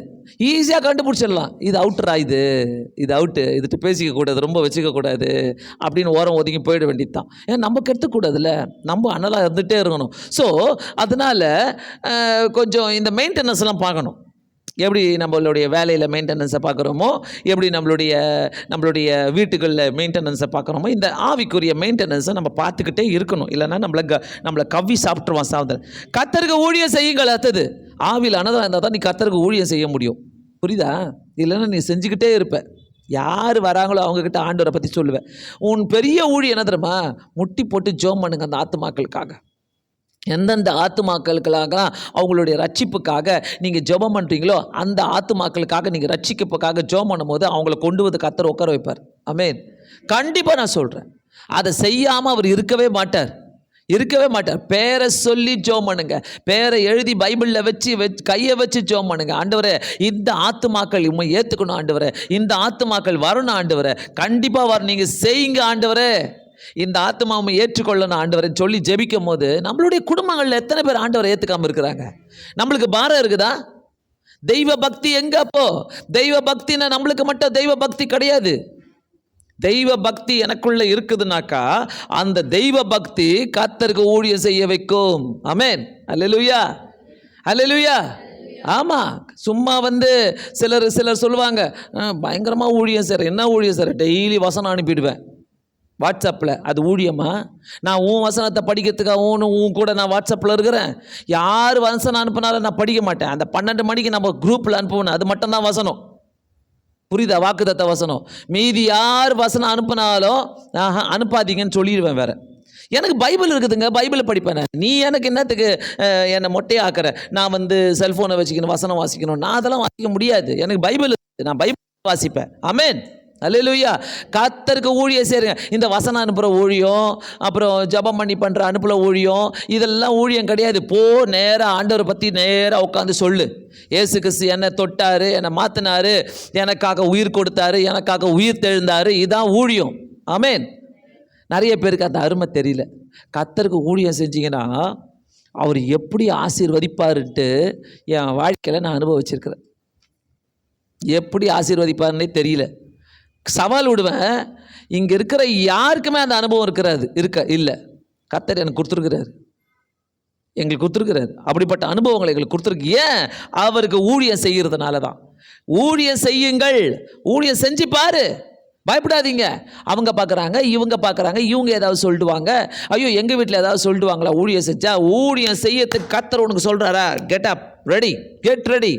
ஈஸியாக கண்டுபிடிச்சிடலாம், இது அவுட்ரா, இது அவுட்டு, இதுட்டு பேசிக்க கூடாது, ரொம்ப வச்சுக்க கூடாது அப்படின்னு ஓரம் ஒதுங்கி போயிட வேண்டியது தான். ஏன்னா நம்ம கெடுத்துக்கூடாதுல்ல, நம்ம அனலாக இருந்துகிட்டே இருக்கணும். ஸோ அதனால் கொஞ்சம் இந்த மெயின்டெனன்ஸ்லாம் பார்க்கணும். எப்படி நம்மளுடைய வேலையில் மெயின்டெனன்ஸை பார்க்குறோமோ, எப்படி நம்மளுடைய வீட்டுகளில் மெயின்டெனன்ஸை பார்க்குறோமோ, இந்த ஆவிக்குரிய மெயின்டெனன்ஸை நம்ம பார்த்துக்கிட்டே இருக்கணும். இல்லைன்னா நம்மளை கவ்வி சாப்பிட்ருவான் சாவுதல். கர்த்தருக்கு ஊழியம் செய்யுங்கள். அடுத்தது ஆவியில் அனதாக இருந்தால் தான் நீ கர்த்தருக்கு ஊழியம் செய்ய முடியும். புரியுதா? இல்லைன்னா நீ செஞ்சுக்கிட்டே இருப்ப. யார் வராங்களோ அவங்கக்கிட்ட ஆண்டவரை பற்றி சொல்லுவேன். உன் பெரிய ஊழியம் என்ன தெரியுமா? முட்டி போட்டு ஜோம் பண்ணுங்க அந்த ஆத்துமாக்களுக்காக. எந்தெந்த ஆத்துமாக்களுக்காக அவங்களுடைய ரட்சிப்புக்காக நீங்கள் ஜெபம் பண்ணுறீங்களோ அந்த ஆத்துமாக்களுக்காக நீங்கள் ரட்சிப்புக்காக ஜெபம் பண்ணும்போது அவங்கள கொண்டு வந்து கர்த்தர் உட்கார வைப்பார். ஆமென். கண்டிப்பாக நான் சொல்கிறேன், அதை செய்யாமல் அவர் இருக்கவே மாட்டார். பேரை சொல்லி ஜெபம் பண்ணுங்க, பேரை எழுதி பைபிளில் வச்சு கையை வச்சு ஜெபம் பண்ணுங்க. ஆண்டவரே இந்த ஆத்துமாக்கள் உண்மை ஏற்றுக்கணும் ஆண்டவரே, இந்த ஆத்துமாக்கள் வரணும் ஆண்டவரே, கண்டிப்பாக வர நீங்கள் செய்யுங்க ஆண்டவரே, இந்த ஆத்மாவை ஏற்றுக்கொள்ளணும் ஆண்டவரை சொல்லி ஜெபிக்கும் போது நம்மளுடைய குடும்பங்களில் எத்தனை பேர் ஆண்டவரை ஏற்றுக்காமல் இருக்கிறாங்க? நம்மளுக்கு பாரம் இருக்குதா? தெய்வ பக்தி எங்க? அப்போ தெய்வ பக்தினா நம்மளுக்கு மட்டும் தெய்வ பக்தி கிடையாது. தெய்வ பக்தி எனக்குள்ள இருக்குதுனாக்கா அந்த தெய்வ பக்தி கர்த்தருக்கு ஊழியம் செய்ய வைக்கும். ஆமென். அல்லேலூயா, அல்லேலூயா. ஆமாம். சும்மா சிலர் சொல்லுவாங்க, பயங்கரமாக ஊழியம் சார். என்ன ஊழியம் சார்? டெய்லி வசனம் அனுப்பிடுவேன் வாட்ஸ்அப்பில். அது ஊழியமா? நான் உன் வசனத்தை படிக்கிறதுக்காக உன் கூட நான் வாட்ஸ்அப்பில் இருக்கிறேன். யார் வசனம் அனுப்பினாலும் நான் படிக்க மாட்டேன். அந்த 12 மணிக்கு நம்ம குரூப்பில் அனுப்புவேன், அது மட்டும்தான் வசனம். புரியுதா? வாக்குத்தத்த வசனம். மீதி யார் வசனம் அனுப்பினாலும் அனுப்பாதீங்கன்னு சொல்லிடுவேன். வேறு எனக்கு பைபிள் இருக்குதுங்க, பைபிளை படிப்பேன். நீ எனக்கு என்னத்துக்கு என்னை மொட்டையாக்குற? நான் செல்ஃபோனை வச்சுக்கணும், வசனம் வாசிக்கணும். நான் அதெல்லாம் வாசிக்க முடியாது. எனக்கு பைபிள் இருக்குது, நான் பைபிள் வாசிப்பேன். ஆமென். அல்லேலூயா. கர்த்தருக்கு ஊழியம் செய்யுங்க. இந்த வசனம் அனுப்புகிற ஊழியம், அப்புறம் ஜெபம் பண்ணி பண்ணுற அனுப்புகிற ஊழியம், இதெல்லாம் ஊழியம் கிடையாது. நேராக ஆண்டவரை பற்றி நேராக உட்காந்து சொல்லு. இயேசு கிறிஸ்து என்னை தொட்டார், என்னை மாற்றினார், எனக்காக உயிர் கொடுத்தாரு, எனக்காக உயிர் தெழுந்தார். இதுதான் ஊழியம். ஆமென். நிறைய பேருக்கு அந்த அருமை தெரியல. கர்த்தருக்கு ஊழியம் செஞ்சீங்கன்னா அவர் எப்படி ஆசீர்வதிப்பாருன்ட்டு என் வாழ்க்கையில் நான் அனுபவிச்சிருக்கிறேன். எப்படி ஆசீர்வதிப்பாருன்னே தெரியல. சவால் விடுவேன், இங்கே இருக்கிற யாருக்குமே அந்த அனுபவம் இல்லை. கர்த்தர் எனக்கு கொடுத்துருக்கிறாரு, எங்களுக்கு கொடுத்துருக்கிறாரு. அப்படிப்பட்ட அனுபவங்களை எங்களுக்கு கொடுத்துருக்கு. ஏன்? அவருக்கு ஊழியம் செய்கிறதுனால தான். ஊழியம் செய்யுங்கள், ஊழியம் செஞ்சு பாரு, பயப்படாதீங்க. அவங்க பார்க்குறாங்க, இவங்க பார்க்குறாங்க, இவங்க ஏதாவது சொல்லிடுவாங்க. ஐயோ எங்கள் வீட்டில் ஏதாவது சொல்லிடுவாங்களா ஊழியம் செஞ்சா? ஊழியம் செய்யறதுக்கு கர்த்தர் உனக்கு சொல்கிறாரா? Get up ready, get ready,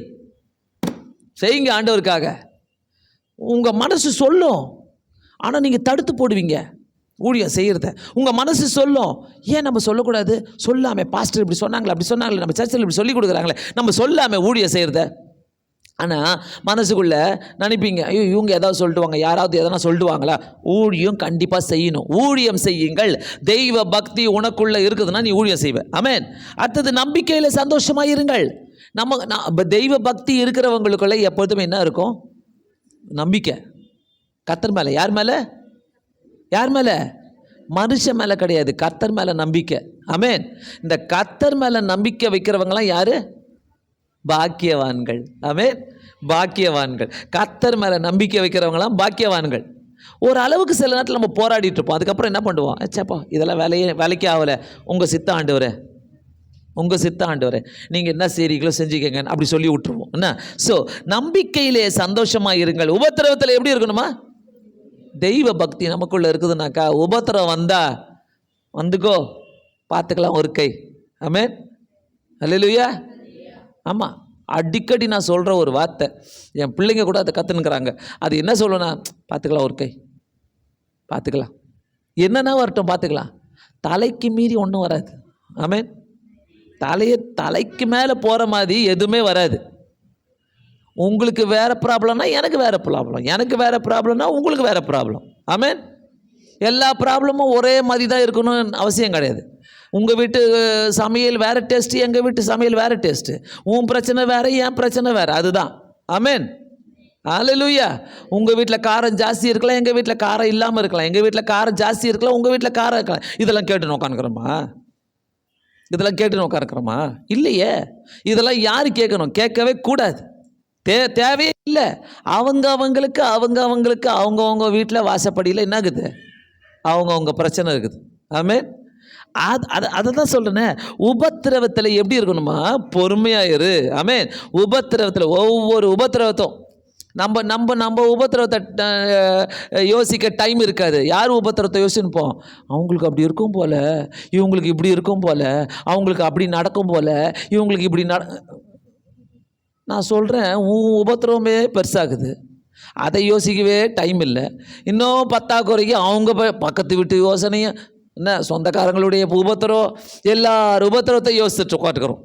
செய்யுங்க ஆண்டவருக்காக. உங்கள் மனசு சொல்லும், ஆனால் நீங்கள் தடுத்து போடுவீங்க ஊழியம் செய்கிறத. உங்கள் மனசு சொல்லும், ஏன் நம்ம சொல்லக்கூடாது? சொல்லாமே, பாஸ்டர் இப்படி சொன்னாங்களே, அப்படி சொன்னாங்களே, நம்ம சர்ச்சில் இப்படி சொல்லி கொடுக்குறாங்களே, நம்ம சொல்லாமல் ஊழியம் செய்கிறத. ஆனால் மனசுக்குள்ளே நினைப்பீங்க, ஐயோ இவங்க ஏதாவது சொல்லிடுவாங்க, யாராவது எதனா சொல்லிடுவாங்களா? ஊழியம் கண்டிப்பாக செய்யணும். ஊழியம் செய்யுங்கள். தெய்வ பக்தி உனக்குள்ளே இருக்குதுன்னா நீ ஊழியம் செய்வேன். ஆமென். அடுத்தது நம்பிக்கையில் சந்தோஷமாக இருங்கள். தெய்வ பக்தி இருக்கிறவங்களுக்குள்ள எப்பொழுதுமே என்ன இருக்கும்? நம்பிக்கை. கர்த்தர் மேலே. யார் மேலே? யார் மேலே? மனுஷன் மேலே கிடையாது, கர்த்தர் மேலே நம்பிக்கை. ஆமென். இந்த கர்த்தர் மேலே நம்பிக்கை வைக்கிறவங்களாம் யார்? பாக்கியவான்கள். ஆமென். பாக்கியவான்கள். கர்த்தர் மேலே நம்பிக்கை வைக்கிறவங்களாம் பாக்கியவான்கள். ஒரு அளவுக்கு சில நேரத்தில் நம்ம போராடிட்டு இருப்போம். அதுக்கப்புறம் என்ன பண்ணுவோம்? சேப்பா இதெல்லாம் வேலைக்கே ஆகலை, உங்கள் சித்த ஆண்டவரே, உங்கள் சித்த ஆண்டவரே, நீங்கள் என்ன செய்றீங்களோ செஞ்சுக்கங்க அப்படி சொல்லி விட்டுருவோம். என்ன? ஸோ நம்பிக்கையிலே சந்தோஷமாக இருங்கள். உபத்திரவத்தில் எப்படி இருக்கணுமா? தெய்வ பக்தி நமக்குள்ளே இருக்குதுனாக்கா உபத்திரம் வந்தால் வந்துக்கோ, பார்த்துக்கலாம் ஒரு கை. ஆமென். அல்லேலூயா. ஆமாம், அடிக்கடி நான் சொல்கிற ஒரு வார்த்தை, என் பிள்ளைங்க கூட அதை கற்றுனுக்கிறாங்க. அது என்ன சொல்லணும்னா, பார்த்துக்கலாம் ஒரு கை, பார்த்துக்கலாம், என்னென்ன வரட்டும் பார்த்துக்கலாம். தலைக்கு மீறி ஒன்றும் வராது. ஆமென். தலைக்கு மேலே போகிற மாதிரி எதுவுமே வராது. உங்களுக்கு வேறு ப்ராப்ளம்னா எனக்கு வேறு ப்ராப்ளம், எனக்கு வேறு ப்ராப்ளம்னா உங்களுக்கு வேறு ப்ராப்ளம். ஆமென். எல்லா ப்ராப்ளமும் ஒரே மாதிரி தான் இருக்கணும்னு அவசியம் கிடையாது. உங்கள் வீட்டு சமையல் வேறு டேஸ்ட்டு, எங்கள் வீட்டு சமையல் வேறு டேஸ்ட்டு. உன் பிரச்சனை வேறு, என் பிரச்சனை வேறு. அதுதான். ஆமென். அல்லேலூயா. உங்கள் வீட்டில் காரம் ஜாஸ்தி இருக்கலாம், எங்கள் வீட்டில் காரம் இல்லாமல் இருக்கலாம். எங்கள் வீட்டில் காரம் ஜாஸ்தி இருக்கலாம், உங்கள் வீட்டில் காரம் இருக்கலாம். இதெல்லாம் கேட்டு உட்காந்துக்கிறோமா? இதெல்லாம் கேட்டு உட்காந்துக்கிறோமா? இல்லையே. இதெல்லாம் யார் கேட்கணும்? கேட்கவே கூடாது. தேவையே இல்லை. அவங்களுக்கு அவங்கவுங்க வீட்டில் வாசப்படியில் என்ன இருக்குது? அவங்கவுங்க பிரச்சனை இருக்குது. ஆமென். அதை தான் சொல்கிறேனே, உபத்திரவத்தில் எப்படி இருக்கணுமா? பொறுமையாக இரு. ஆமென். உபத்திரவத்தில் ஒவ்வொரு உபத்திரவத்தும் நம்ம உபத்திரவத்தை யோசிக்க டைம் இருக்காது. யார் உபத்திரவத்தை யோசிச்சுப்போம்? அவங்களுக்கு அப்படி இருக்கும் போல், இவங்களுக்கு இப்படி இருக்கும் போல், அவங்களுக்கு அப்படி நடக்கும் போல், இவங்களுக்கு இப்படி நான் சொல்கிறேன், உன் உபத்திரவமே பெருசாகுது. அதை யோசிக்கவே டைம் இல்லை. இன்னும் பத்தாக்குறைக்கு அவங்க பக்கத்து வீட்டு யோசனையும் என்ன, சொந்தக்காரங்களுடைய உபத்திரம், எல்லார் உபத்திரவத்தை யோசிச்சுட்டு உட்காந்துக்கிறோம்.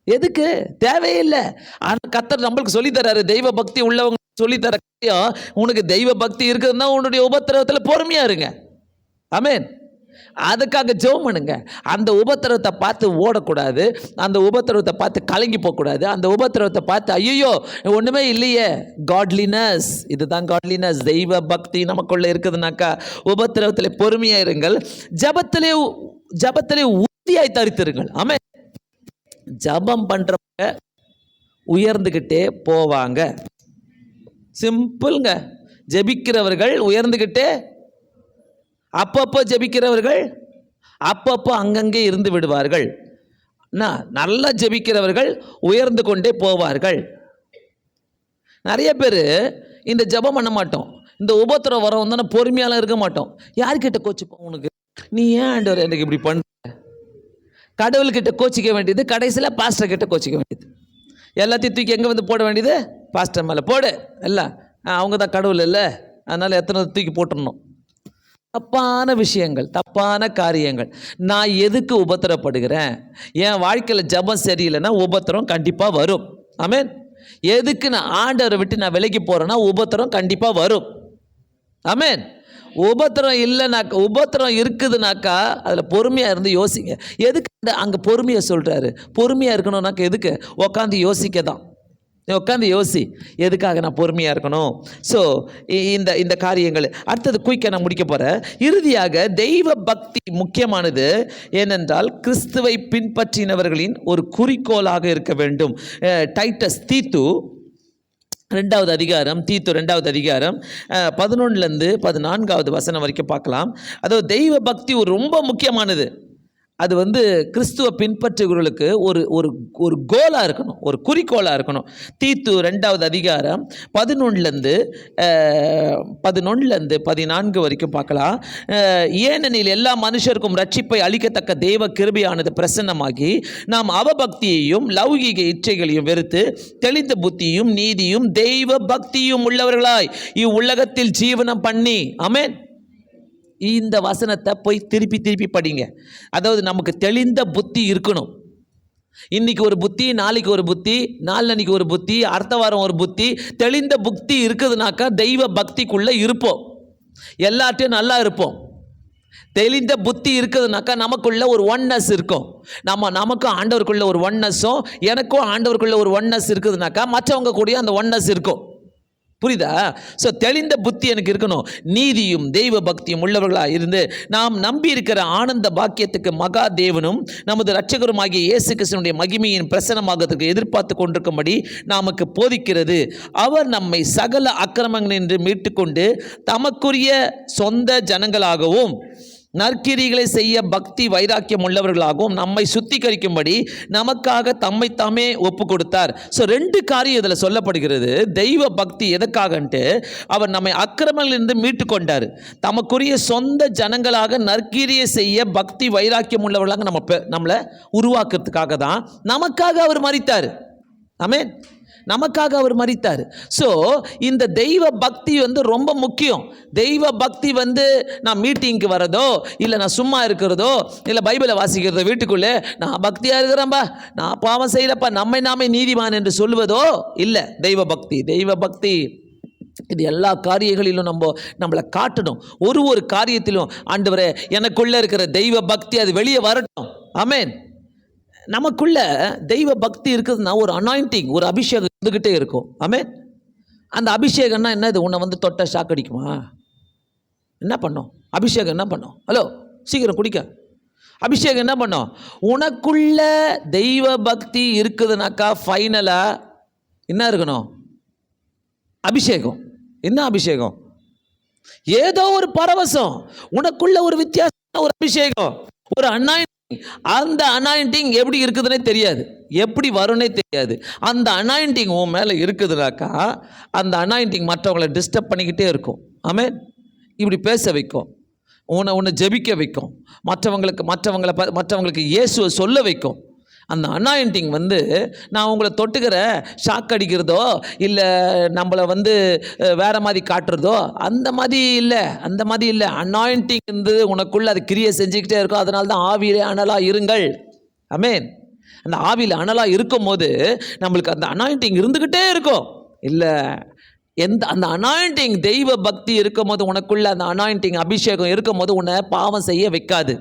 எதுக்கு தேவையில்லை. ஆனால் கர்த்தர் நம்மளுக்கு சொல்லித்தராரு, தெய்வ பக்தி உள்ளவங்க சொல்லித்தர, உனக்கு தெய்வ பக்தி இருக்குதுன்னா உன்னுடைய உபத்திரவத்தில் பொறுமையாக இருங்க. ஆமென். அதுக்காக ஜெபம் பண்ணுங்க. அந்த உபத்திரவத்தை பார்த்து ஓடக்கூடாது, அந்த உபத்திரவத்தை பார்த்து கலங்கி போகக்கூடாது, அந்த உபத்திரவத்தை பார்த்து ஐயோ ஒன்றுமே இல்லையே. காட்லினஸ், இதுதான் காட்லினஸ். தெய்வ பக்தி நமக்குள்ளே இருக்குதுனாக்கா உபத்திரவத்தில் பொறுமையாக இருங்கள். ஜபத்திலே உறுதியாய் தரித்திருங்கள். ஆமென். ஜபம் பண்ணுறவங்க உயர்ந்துக்கிட்டே போவாங்க. சிம்பிள்ங்க. ஜெபிக்கிறவர்கள் உயர்ந்துக்கிட்டே, அப்பப்போ ஜெபிக்கிறவர்கள் அப்பப்போ அங்கங்கே இருந்து விடுவார்கள். நல்லா ஜெபிக்கிறவர்கள் உயர்ந்து கொண்டே போவார்கள். நிறைய பேர் இந்த ஜபம் பண்ண மாட்டோம், இந்த உபத்திரம் வர வந்தோன்னா பொறுமையாலாம் இருக்க மாட்டோம். யார்கிட்ட கோச்சிப்போம்? உனக்கு நீ ஏன் ஆண்டவர் எனக்கு இப்படி பண்ண? கடவுள்கிட்ட கோச்சிக்க வேண்டியது, கடைசியில் பாஸ்டர் கிட்ட கோச்சிக்க வேண்டியது. எல்லாத்தையும் தூக்கி எங்கே வந்து போட வேண்டியது? பாஸ்டர் மேலே போடு. எல்லாம் அவங்க தான் கடவுள் இல்லை, அதனால் எத்தனை தூக்கி போட்டுடணும். தப்பான விஷயங்கள், தப்பான காரியங்கள். நான் எதுக்கு உபத்திரப்படுகிறேன்? என் வாழ்க்கையில் ஜபம் சரியில்லைன்னா உபத்திரம் கண்டிப்பாக வரும். ஆமென். எதுக்கு நான் ஆண்டவரை விட்டு நான் விலகி போகிறேன்னா உபத்திரம் கண்டிப்பாக வரும். ஆமென். உபத்திரம் இல்லைனாக்கா, உபத்திரம் இருக்குதுனாக்கா அதில் பொறுமையாக இருந்து யோசிங்க. எதுக்கு அங்கே பொறுமையை சொல்கிறாரு? பொறுமையாக இருக்கணும்னாக்கா எதுக்கு? உட்காந்து யோசிக்க தான். உட்காந்து யோசி, எதுக்காக நான் பொறுமையாக இருக்கணும்? ஸோ இந்த காரியங்கள் அடுத்தது குயிக்காக நான் முடிக்க போகிறேன். இறுதியாக தெய்வ பக்தி முக்கியமானது. ஏனென்றால் கிறிஸ்துவை பின்பற்றினவர்களின் ஒரு குறிக்கோளாக இருக்க வேண்டும். டைட்டஸ், தீத்து 2வது அதிகாரம், தீத்து 2வது அதிகாரம் 11லேருந்து 14வது வசனம் வரைக்கும் பார்க்கலாம். அதாவது தெய்வ பக்தி ஒரு ரொம்ப முக்கியமானது. அது கிறிஸ்துவ பின்பற்றுகிறவர்களுக்கு ஒரு கோலாக இருக்கணும், ஒரு குறிக்கோளாக இருக்கணும். தீத்து 2வது அதிகாரம் 11லேருந்து 14 வரைக்கும் பார்க்கலாம். ஏனெனில் எல்லா மனுஷருக்கும் ரட்சிப்பை அளிக்கத்தக்க தேவ கிருபையானது பிரசன்னமாகி நாம் அவபக்தியையும் லௌகீக இச்சைகளையும் வெறுத்து தெளிந்த புத்தியும் நீதியும் தெய்வ பக்தியும் உள்ளவர்களாய் இவ்வுலகத்தில் ஜீவனம் பண்ணி. ஆமென். இந்த வசனத்தை போய் திருப்பி படிங்க. அதாவது நமக்கு தெளிந்த புத்தி இருக்கணும். இன்னைக்கு ஒரு புத்தி, நாளைக்கு ஒரு புத்தி, நாளன்னைக்கு ஒரு புத்தி, அடுத்த வாரம் ஒரு புத்தி. தெளிந்த புத்தி இருக்குதுனாக்கா தெய்வ பக்திக்குள்ளே இருப்போம், எல்லாத்தையும் நல்லா இருப்போம். தெளிந்த புத்தி இருக்குதுனாக்கா நமக்குள்ள ஒரு ஒன்னஸ் இருக்கும். நமக்கும் ஆண்டவருக்குள்ள ஒரு ஒன்னஸும், எனக்கும் ஆண்டவருக்குள்ள ஒரு ஒன்னஸ் இருக்குதுனாக்கா மற்றவங்க கூட அந்த ஒன்னஸ் இருக்கும். புரியுதா? ஸோ தெளிந்த புத்தி எனக்கு இருக்கணும். நீதியும் தெய்வ பக்தியும் உள்ளவர்களாக இருந்து நாம் நம்பி இருக்கிற ஆனந்த பாக்கியத்துக்கு மகா தேவனும் நமது இரட்சகருமாகிய இயேசு கிறிஸ்துவினுடைய மகிமையின் பிரசனமாகத்துக்கு எதிர்பார்த்து கொண்டிருக்கும்படி நமக்கு போதிக்கிறது. அவர் நம்மை சகல அக்கிரமங்களினின்று மீட்டுக்கொண்டு தமக்குரிய சொந்த ஜனங்களாகவும் நற்கிரிகளை செய்ய பக்தி வைராக்கியம் உள்ளவர்களாகவும் நம்மை சுத்திகரிக்கும்படி நமக்காக தம்மை தாமே ஒப்பு கொடுத்தார். ஸோ 2 காரியம் இதில் சொல்லப்படுகிறது. தெய்வ பக்தி எதற்காகன்ட்டு, அவர் நம்மை அக்கிரமங்களிலிருந்து மீட்டு கொண்டார். தமக்குரிய சொந்த ஜனங்களாக நற்கிரியை செய்ய பக்தி வைராக்கியம் உள்ளவர்களாக நம்மளை உருவாக்குறதுக்காக தான் நமக்காக அவர் மரித்தார். ஆமென். நமக்காக அவர் மரித்தார். ஸோ இந்த தெய்வ பக்தி ரொம்ப முக்கியம். தெய்வ பக்தி நான் மீட்டிங்க்கு வரதோ, இல்லை நான் சும்மா இருக்கிறதோ, இல்லை பைபிளை வாசிக்கிறதோ, வீட்டுக்குள்ளே நான் பக்தியாக இருக்கிறேன்பா, நான் பாவம் செய்யலப்பா, நாமே நீதிமான் என்று சொல்வதோ இல்லை. தெய்வ பக்தி இது எல்லா காரியங்களிலும் நம்மளை காட்டணும். ஒரு காரியத்திலும் ஆண்டவரே எனக்குள்ளே இருக்கிற தெய்வ பக்தி அது வெளியே வரட்டும். ஆமென். நமக்குள்ள தெய்வ பக்தி இருக்குதுன்னா ஒரு அனாயிண்டிங், ஒரு அபிஷேகம் இருந்துக்கிட்டே இருக்கும். ஆமென். அந்த அபிஷேகம்னா என்ன? இது உன்னை தொட்ட ஷாக் அடிக்குமா? என்ன பண்ணும் அபிஷேகம்? என்ன பண்ணும்? ஹலோ, சீக்கிரம் குடிக்க. அபிஷேகம் என்ன பண்ணும்? உனக்குள்ள தெய்வ பக்தி இருக்குதுனாக்கா ஃபைனலாக என்ன இருக்கணும்? அபிஷேகம். என்ன அபிஷேகம்? ஏதோ ஒரு பரவசம், உனக்குள்ள ஒரு வித்தியாசமான ஒரு அபிஷேகம், ஒரு அனாயிண்டிங். அந்த அனாயிண்டிங் எப்படி இருக்குதுன்னே தெரியாது, எப்படி வரும்னே தெரியாது. அந்த அனாயிண்டிங் உன் மேலே இருக்குதுனாக்கா அந்த அனாயிண்டிங் மற்றவங்களை டிஸ்டர்ப் பண்ணிக்கிட்டே இருக்கும். ஆமென். இப்படி பேச வைக்கும், உன்னை ஜெபிக்க வைக்கும், மற்றவங்களுக்கு இயேசுவை சொல்ல வைக்கும். அந்த அனாயிண்டிங் நான் உங்களை தொட்டுக்கிற ஷாக் அடிக்கிறதோ, இல்லை நம்மளை வேறு மாதிரி காட்டுறதோ, அந்த மாதிரி இல்லை. அனாயிண்டிங் உனக்குள்ளே அது கிரியை செஞ்சுக்கிட்டே இருக்கும். அதனால தான் ஆவியிலே அனலாக இருங்கள். ஆமென். அந்த ஆவியில் அனலாக இருக்கும் போது நம்மளுக்கு அந்த அனாயிண்டிங் இருந்துக்கிட்டே இருக்கும். இல்லை, அந்த அனாயிண்டிங் தெய்வ பக்தி இருக்கும் போது, உனக்குள்ள அந்த அனாயிண்டிங் அபிஷேகம் இருக்கும் போது உன்னை பாவம் செய்ய வைக்காது,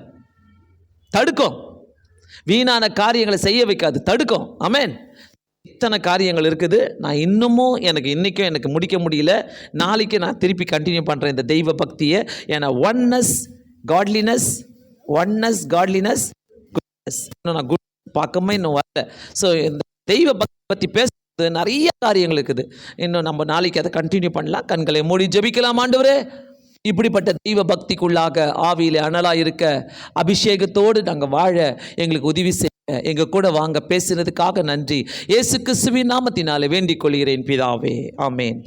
தடுக்கும். வீணான காரியங்களை செய்ய வைக்காது, தடுக்கும். ஆமென். இத்தனை காரியங்கள் இருக்குது. நான் இன்றைக்கும் எனக்கு முடிக்க முடியல. நாளைக்கு நான் திருப்பி கண்டினியூ பண்ணுறேன் இந்த தெய்வ பக்தியை. ஏன்னா ஒன்னஸ் காட்லினஸ் நான் குட் பார்க்கவே இன்னும் வரல. ஸோ இந்த தெய்வ பக்தி பற்றி பேசுறது நிறைய காரியங்கள் இருக்குது. இன்னும் நம்ம நாளைக்கு அதை கண்டினியூ பண்ணலாம். கண்களை மூடி ஜெபிக்கலாம். ஆண்டவரே, இப்படிப்பட்ட தெய்வ பக்திக்குள்ளாக ஆவியிலே அனலாக இருக்க அபிஷேகத்தோடு நாங்கள் வாழ எங்களுக்கு உதவி செய்ய எங்கள் கூட வாங்க பேசுனதுக்காக நன்றி. இயேசு கிறிஸ்துவின் நாமத்தினாலே வேண்டிக் கொள்கிறேன் பிதாவே. ஆமென்.